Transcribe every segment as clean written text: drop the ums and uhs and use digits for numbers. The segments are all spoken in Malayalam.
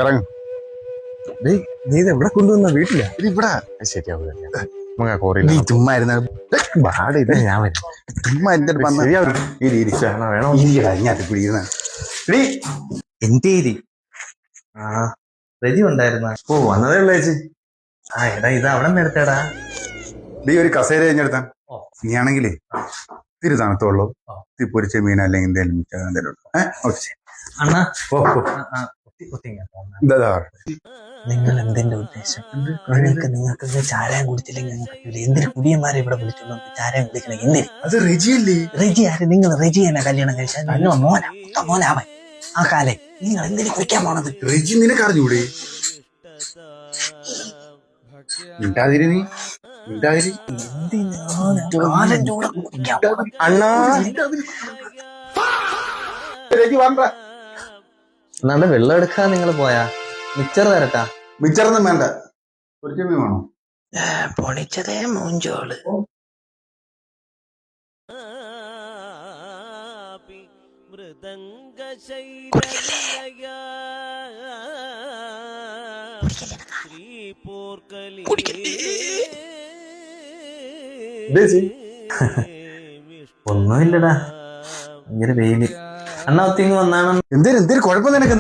ഇറങ്ങും. നീ ഇത് എവിടെ കൊണ്ടുവന്ന വീട്ടില? ഇത് ഇവിടെ ശരിയാവില്ല. നമുക്ക് കോറി നീ ചുമ്മാ ഇരുന്ന ഞാൻ വരും. ചുമ്മാ എന്റെ എന്റെ റെജി ഉണ്ടായിരുന്ന? ഓ വന്നതേ ഉള്ള ചേച്ചി. ആ എടാ ഇത് അവിടെ നിന്ന് എടുത്തേടാ. നീ ഒരു കസേര കഴിഞ്ഞെടുത്താൻ. നീ ആണെങ്കിലേ ഇത്തിരി തണുത്തുള്ളൂ, ഇത്തിരി പൊരിച്ച മീൻ അല്ലെങ്കിൽ എന്തെങ്കിലും മിച്ചം എന്തെങ്കിലും അണ്ണാ നിങ്ങൾ എന്തിന്റെ ഉദ്ദേശം? നിങ്ങൾക്ക് ചാരായം കുടിച്ചില്ലെങ്കിൽ എന്തിന് കുടിയന്മാരെ ഇവിടെ വിളിച്ചോളൂ? ചാരായം കുടിക്കണം എന്തിന്? അത് റെജിയല്ലേ? റെജി ആര്? നിങ്ങൾ റെജിയനെ കല്യാണം കഴിച്ചാൽ നിങ്ങൾ മോനാവൻ. ആ കാലേ നിങ്ങൾ എന്തിനു കുടിക്കാൻ പോണത്? റെജി നിനക്ക് അറിഞ്ഞൂടെ? മിണ്ടാതിരി നീ, മിണ്ടാതിരി. അണ്ണാ റെജി വേണ്ട. എന്നാണ്ട് വെള്ളം എടുക്കാൻ നിങ്ങൾ പോയാ? മിച്ചർ തരട്ടാ? മിച്ചറൊന്നും വേണ്ട, പൊരിച്ച മീൻ വേണോ? പൊണിച്ചതേ മൂഞ്ചോള്. ഒന്നുമില്ലടാ, ഭയങ്കര വെയില്. അണ്ണ ഒത്തിങ് വന്നാണ്. എന്തേലും കുഴപ്പം നിനക്ക്?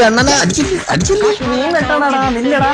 അണ്ണനെ അടിച്ചില്ലേ? നീ വെട്ടണടാ, നില്ലടാ.